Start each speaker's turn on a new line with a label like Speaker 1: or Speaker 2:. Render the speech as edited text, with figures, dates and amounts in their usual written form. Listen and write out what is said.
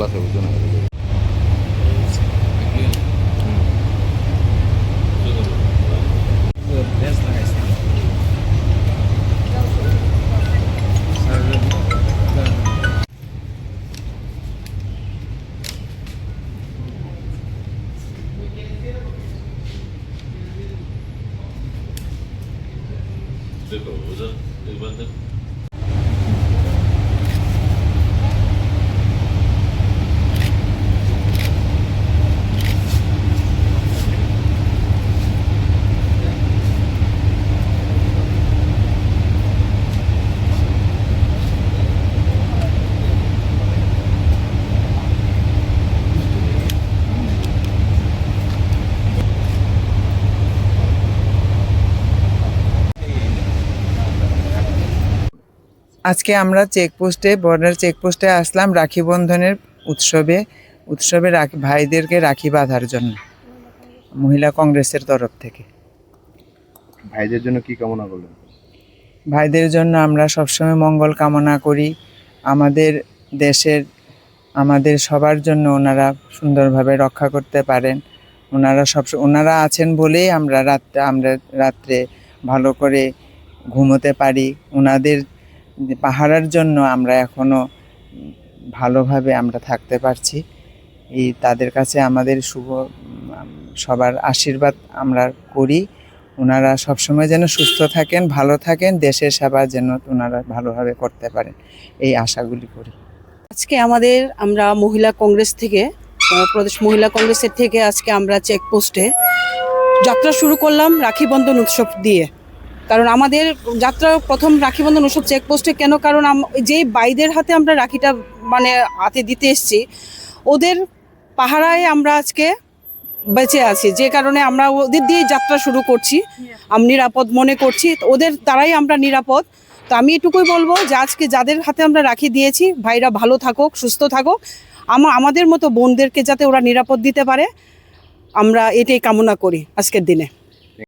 Speaker 1: আছে বুঝছো না
Speaker 2: देखो उधर एक बार देखो
Speaker 3: আজকে আমরা বর্ডার চেকপোস্টে আসলাম রাখি বন্ধনের উৎসবে ভাইদেরকে রাখি বাঁধার জন্য মহিলা কংগ্রেসের তরফ থেকে।
Speaker 1: ভাইদের জন্য কি কামনা করলেন?
Speaker 3: ভাইদের জন্য আমরা সবসময় মঙ্গল কামনা করি, আমাদের দেশের আমাদের সবার জন্য ওনারা সুন্দরভাবে রক্ষা করতে পারেন। ওনারা আছেন বলেই আমরা রাত্রে ভালো করে ঘুমোতে পারি। ওনাদের পাহারার জন্য আমরা এখনও ভালোভাবে আমরা থাকতে পারছি। তাদের কাছে আমাদের সবার আশীর্বাদ আমরা করি। ওনারা সবসময় যেন সুস্থ থাকেন, ভালো থাকেন, দেশের সেবা যেন ওনারা ভালোভাবে করতে পারেন, এই আশাগুলি করি।
Speaker 4: আজকে আমরা মহিলা কংগ্রেস থেকে, প্রদেশ মহিলা কংগ্রেসের থেকে আজকে আমরা চেকপোস্টে যাত্রা শুরু করলাম রাখি বন্ধন উৎসব দিয়ে। কারণ আমাদের যাত্রা প্রথম রাখি বন্ধন উৎসব চেকপোস্টে কেন, কারণ যেই ভাইদের হাতে আমরা রাখিটা হাতে দিতে এসেছি, ওদের পাহারায় আমরা আজকে বেঁচে আছি, যে কারণে আমরা ওদের দিয়ে যাত্রা শুরু করছি। আমি নিরাপদ মনে করছি, ওদের দ্বারাই আমরা নিরাপদ। তো আমি এটুকুই বলবো যে আজকে যাদের হাতে আমরা রাখি দিয়েছি, ভাইরা ভালো থাকুক, সুস্থ থাকুক, আমাদের মতো বোনদেরকে যাতে ওরা নিরাপদ দিতে পারে, আমরা এটাই কামনা করি আজকের দিনে।